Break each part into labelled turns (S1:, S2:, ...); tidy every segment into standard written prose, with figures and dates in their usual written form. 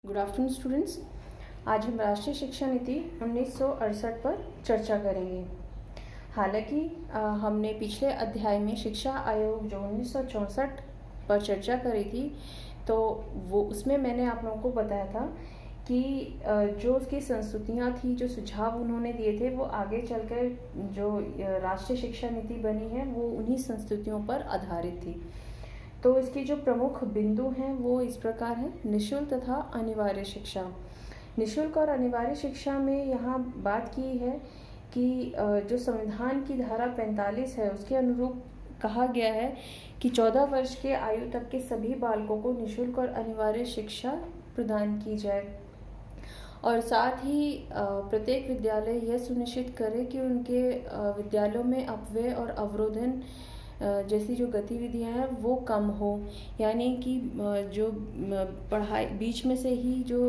S1: Good afternoon students. आज हम राष्ट्रीय शिक्षा नीति 1968 पर चर्चा करेंगे। हालांकि हमने पिछले अध्याय में शिक्षा आयोग जो 1964 पर चर्चा करी थी, तो वो उसमें मैंने आप लोगों को बताया था कि जो उसकी संस्तुतियाँ थी, जो सुझाव उन्होंने दिए थे, वो आगे चलकर जो राष्ट्रीय शिक्षा नीति बनी है वो उन्हीं संस्तुतियों पर आधारित थी। तो इसकी जो प्रमुख बिंदु हैं वो इस प्रकार हैं: निःशुल्क तथा अनिवार्य शिक्षा। निःशुल्क और अनिवार्य शिक्षा में यहाँ बात की है कि जो संविधान की धारा 45 है उसके अनुरूप कहा गया है कि 14 वर्ष के आयु तक के सभी बालकों को निःशुल्क और अनिवार्य शिक्षा प्रदान की जाए, और साथ ही प्रत्येक विद्यालय यह सुनिश्चित करे कि उनके विद्यालयों में अपव्यय और अवरोधन जैसी जो गतिविधियां हैं वो कम हो। यानी कि जो पढ़ाई बीच में से ही जो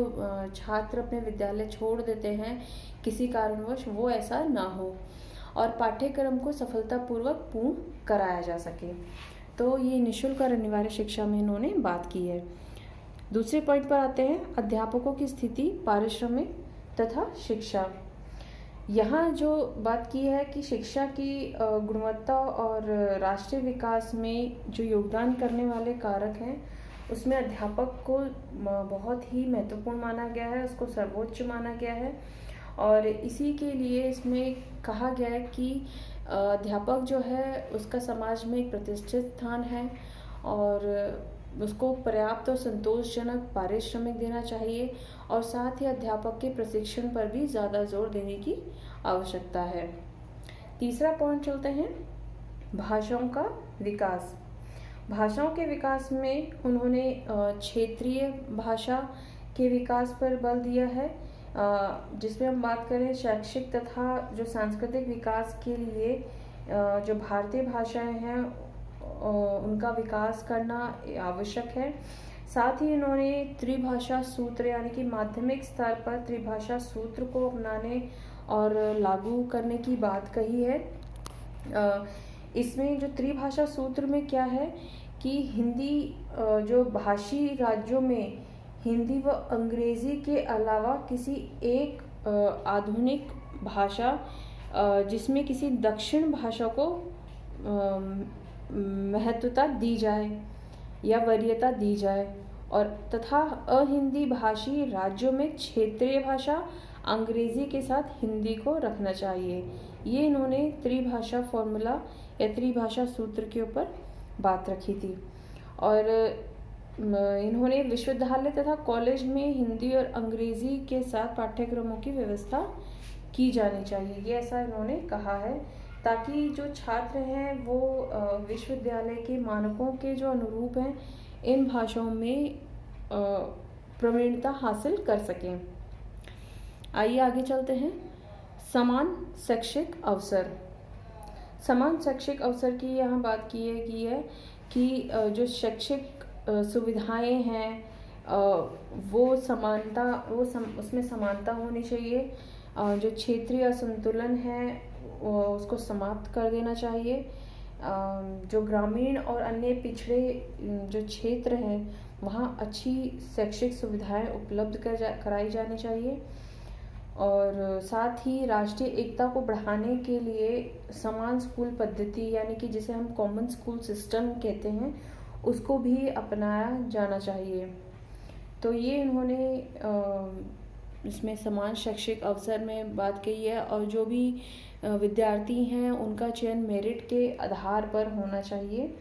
S1: छात्र अपने विद्यालय छोड़ देते हैं किसी कारणवश, वो ऐसा ना हो और पाठ्यक्रम को सफलतापूर्वक पूर्ण कराया जा सके। तो ये निःशुल्क और अनिवार्य शिक्षा में इन्होंने बात की है। दूसरे पॉइंट पर आते हैं: अध्यापकों की स्थिति, पारिश्रमिक तथा शिक्षा। यहाँ जो बात की है कि शिक्षा की गुणवत्ता और राष्ट्रीय विकास में जो योगदान करने वाले कारक हैं उसमें अध्यापक को बहुत ही महत्वपूर्ण माना गया है, उसको सर्वोच्च माना गया है। और इसी के लिए इसमें कहा गया है कि अध्यापक जो है उसका समाज में एक प्रतिष्ठित स्थान है और उसको पर्याप्त और संतोषजनक पारिश्रमिक देना चाहिए, और साथ ही अध्यापक के प्रशिक्षण पर भी ज़्यादा जोर देने की आवश्यकता है। तीसरा पॉइंट चलते हैं: भाषाओं का विकास। भाषाओं के विकास में उन्होंने क्षेत्रीय भाषा के विकास पर बल दिया है, जिसमें हम बात करें शैक्षिक तथा जो सांस्कृतिक विकास के लिए जो भारतीय भाषाएं हैं उनका विकास करना आवश्यक है। साथ ही इन्होंने त्रिभाषा सूत्र यानी कि माध्यमिक स्तर पर त्रिभाषा सूत्र को अपनाने और लागू करने की बात कही है। इसमें जो त्रिभाषा सूत्र में क्या है कि हिंदी जो भाषी राज्यों में हिंदी व अंग्रेजी के अलावा किसी एक आधुनिक भाषा जिसमें किसी दक्षिण भाषा को महत्वता दी जाए या वरीयता दी जाए, और तथा अहिंदी भाषी राज्यों में क्षेत्रीय भाषा अंग्रेजी के साथ हिंदी को रखना चाहिए। ये इन्होंने त्रिभाषा फॉर्मूला या त्रिभाषा सूत्र के ऊपर बात रखी थी। और इन्होंने विश्वविद्यालय तथा कॉलेज में हिंदी और अंग्रेजी के साथ पाठ्यक्रमों की व्यवस्था की जानी चाहिए, ये ऐसा इन्होंने कहा है, ताकि जो छात्र हैं वो विश्वविद्यालय के मानकों के जो अनुरूप हैं इन भाषाओं में प्रवीणता हासिल कर सकें। आइए आगे चलते हैं: समान शैक्षिक अवसर। समान शैक्षिक अवसर की यहाँ बात की है कि जो शैक्षिक सुविधाएं हैं वो समानता उसमें समानता होनी चाहिए। जो क्षेत्रीय असंतुलन है उसको समाप्त कर देना चाहिए। जो ग्रामीण और अन्य पिछड़े जो क्षेत्र हैं वहाँ अच्छी शैक्षिक सुविधाएं उपलब्ध कराई जानी चाहिए। और साथ ही राष्ट्रीय एकता को बढ़ाने के लिए समान स्कूल पद्धति यानी कि जिसे हम कॉमन स्कूल सिस्टम कहते हैं उसको भी अपनाया जाना चाहिए। तो ये इन्होंने इसमें समान शैक्षिक अवसर में बात कही है, और जो भी विद्यार्थी हैं उनका चयन मेरिट के आधार पर होना चाहिए,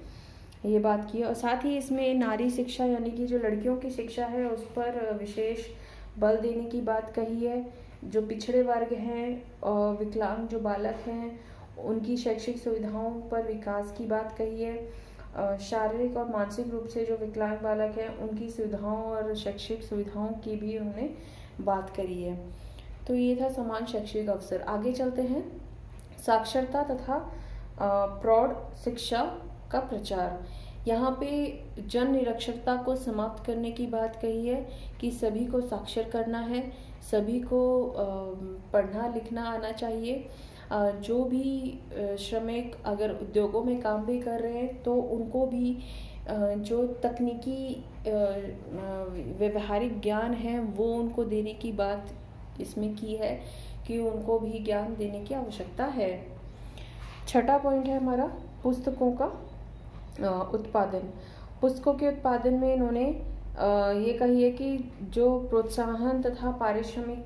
S1: ये बात की है। और साथ ही इसमें नारी शिक्षा यानी कि जो लड़कियों की शिक्षा है उस पर विशेष बल देने की बात कही है। जो पिछड़े वर्ग हैं और विकलांग जो बालक हैं उनकी शैक्षिक सुविधाओं पर विकास की बात कही है। शारीरिक और मानसिक रूप से जो विकलांग बालक हैं उनकी सुविधाओं और शैक्षिक सुविधाओं की भी उन्होंने बात करी है। तो ये था समान शैक्षिक अवसर। आगे चलते हैं: साक्षरता तथा प्रौढ़ शिक्षा का प्रचार। यहाँ पे जन निरक्षरता को समाप्त करने की बात कही है कि सभी को साक्षर करना है, सभी को पढ़ना लिखना आना चाहिए। जो भी श्रमिक अगर उद्योगों में काम भी कर रहे हैं तो उनको भी जो तकनीकी व्यवहारिक ज्ञान है वो उनको देने की बात इसमें की है कि उनको भी ज्ञान देने की आवश्यकता है। छठा पॉइंट है हमारा पुस्तकों का उत्पादन। पुस्तकों के उत्पादन में इन्होंने ये कही है कि जो प्रोत्साहन तथा पारिश्रमिक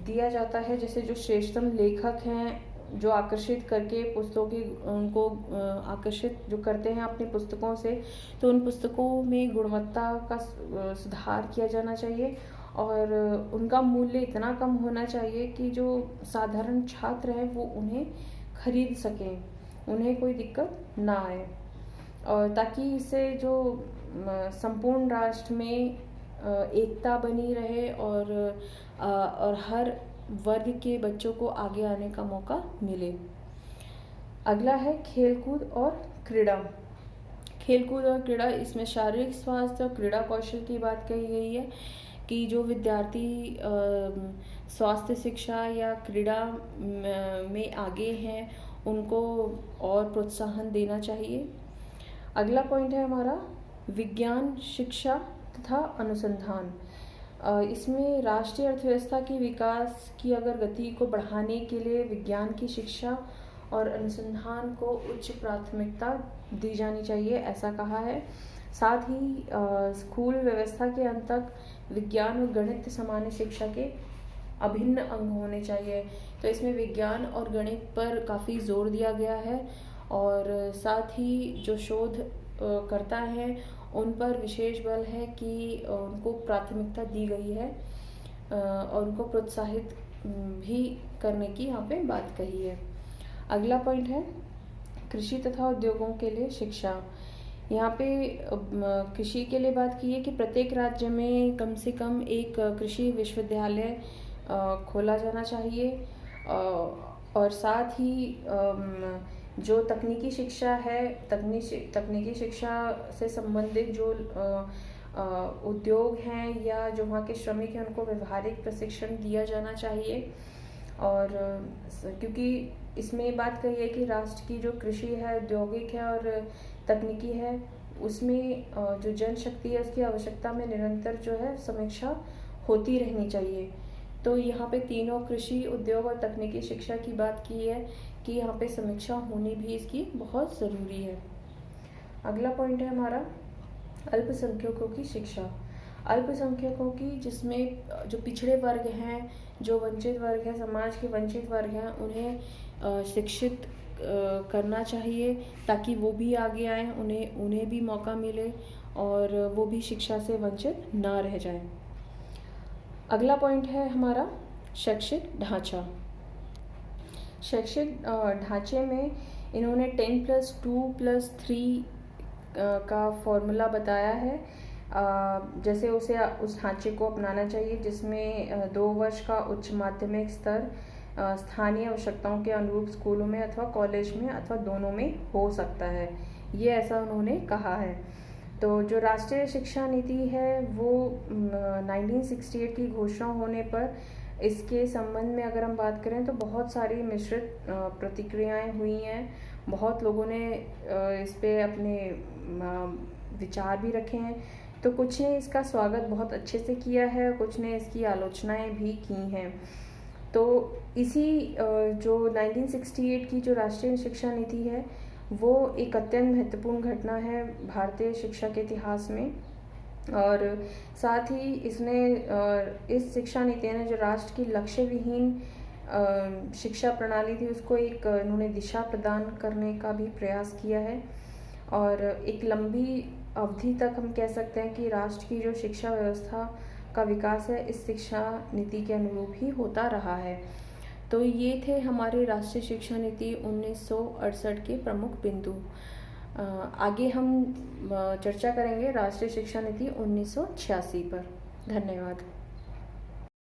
S1: दिया जाता है, जैसे जो श्रेष्ठतम लेखक हैं जो आकर्षित करके पुस्तकों की उनको आकर्षित जो करते हैं अपनी पुस्तकों से, तो उन पुस्तकों में गुणवत्ता का सुधार किया जाना चाहिए और उनका मूल्य इतना कम होना चाहिए कि जो साधारण छात्र हैं वो उन्हें खरीद सकें, उन्हें कोई दिक्कत ना आए, और ताकि इससे जो संपूर्ण राष्ट्र में एकता बनी रहे और हर वर्ग के बच्चों को आगे आने का मौका मिले। अगला है खेलकूद और क्रीड़ा। खेलकूद और क्रीड़ा, इसमें शारीरिक स्वास्थ्य और क्रीड़ा कौशल की बात कही गई है कि जो विद्यार्थी स्वास्थ्य शिक्षा या क्रीड़ा में आगे हैं उनको और प्रोत्साहन देना चाहिए। अगला पॉइंट है हमारा विज्ञान शिक्षा तथा अनुसंधान। इसमें राष्ट्रीय अर्थव्यवस्था की विकास की अगर गति को बढ़ाने के लिए विज्ञान की शिक्षा और अनुसंधान को उच्च प्राथमिकता दी जानी चाहिए, ऐसा कहा है। साथ ही स्कूल व्यवस्था के अंत तक विज्ञान और गणित सामान्य शिक्षा के अभिन्न अंग होने चाहिए। तो इसमें विज्ञान और गणित पर काफ़ी जोर दिया गया है और साथ ही जो शोध करता है उन पर विशेष बल है कि उनको प्राथमिकता दी गई है और उनको प्रोत्साहित भी करने की यहाँ पे बात कही है। अगला पॉइंट है कृषि तथा उद्योगों के लिए शिक्षा। यहाँ पे कृषि के लिए बात की है कि प्रत्येक राज्य में कम से कम एक कृषि विश्वविद्यालय खोला जाना चाहिए और साथ ही जो तकनीकी शिक्षा है, तकनीकी शिक्षा से संबंधित जो उद्योग हैं या जो वहाँ के श्रमिक हैं उनको व्यवहारिक प्रशिक्षण दिया जाना चाहिए। और क्योंकि इसमें बात कही है कि राष्ट्र की जो कृषि है, औद्योगिक है और तकनीकी है, उसमें जो जनशक्ति है उसकी आवश्यकता में निरंतर जो है समीक्षा होती रहनी चाहिए। तो यहाँ पे तीनों कृषि, उद्योग और तकनीकी शिक्षा की बात की है कि यहाँ पे समीक्षा होनी भी इसकी बहुत ज़रूरी है। अगला पॉइंट है हमारा अल्पसंख्यकों की शिक्षा। अल्पसंख्यकों की, जिसमें जो पिछड़े वर्ग हैं, जो वंचित वर्ग हैं, समाज के वंचित वर्ग हैं, उन्हें शिक्षित करना चाहिए ताकि वो भी आगे आएँ, उन्हें भी मौका मिले और वो भी शिक्षा से वंचित ना रह जाएं। अगला पॉइंट है हमारा शैक्षिक ढांचा। शैक्षिक ढांचे में इन्होंने 10+2+3 का फॉर्मूला बताया है। जैसे उस ढांचे को अपनाना चाहिए जिसमें 2 वर्ष का उच्च माध्यमिक स्तर स्थानीय आवश्यकताओं के अनुरूप स्कूलों में अथवा कॉलेज में अथवा दोनों में हो सकता है, ये ऐसा उन्होंने कहा है। तो जो राष्ट्रीय शिक्षा नीति है वो 1968 की घोषणा होने पर इसके संबंध में अगर हम बात करें तो बहुत सारी मिश्रित प्रतिक्रियाएं हुई हैं। बहुत लोगों ने इस पे अपने विचार भी रखे हैं। तो कुछ ने इसका स्वागत बहुत अच्छे से किया है, कुछ ने इसकी आलोचनाएं भी की हैं। तो इसी जो 1968 की जो राष्ट्रीय शिक्षा नीति है वो एक अत्यंत महत्वपूर्ण घटना है भारतीय शिक्षा के इतिहास में। और साथ ही इस शिक्षा नीति ने जो राष्ट्र की लक्ष्य विहीन शिक्षा प्रणाली थी उसको एक इन्होंने दिशा प्रदान करने का भी प्रयास किया है। और एक लंबी अवधि तक हम कह सकते हैं कि राष्ट्र की जो शिक्षा व्यवस्था का विकास है इस शिक्षा नीति के अनुरूप ही होता रहा है। तो ये थे हमारे राष्ट्रीय शिक्षा नीति 1968 के प्रमुख बिंदु। आगे हम चर्चा करेंगे राष्ट्रीय शिक्षा नीति 1986 पर। धन्यवाद।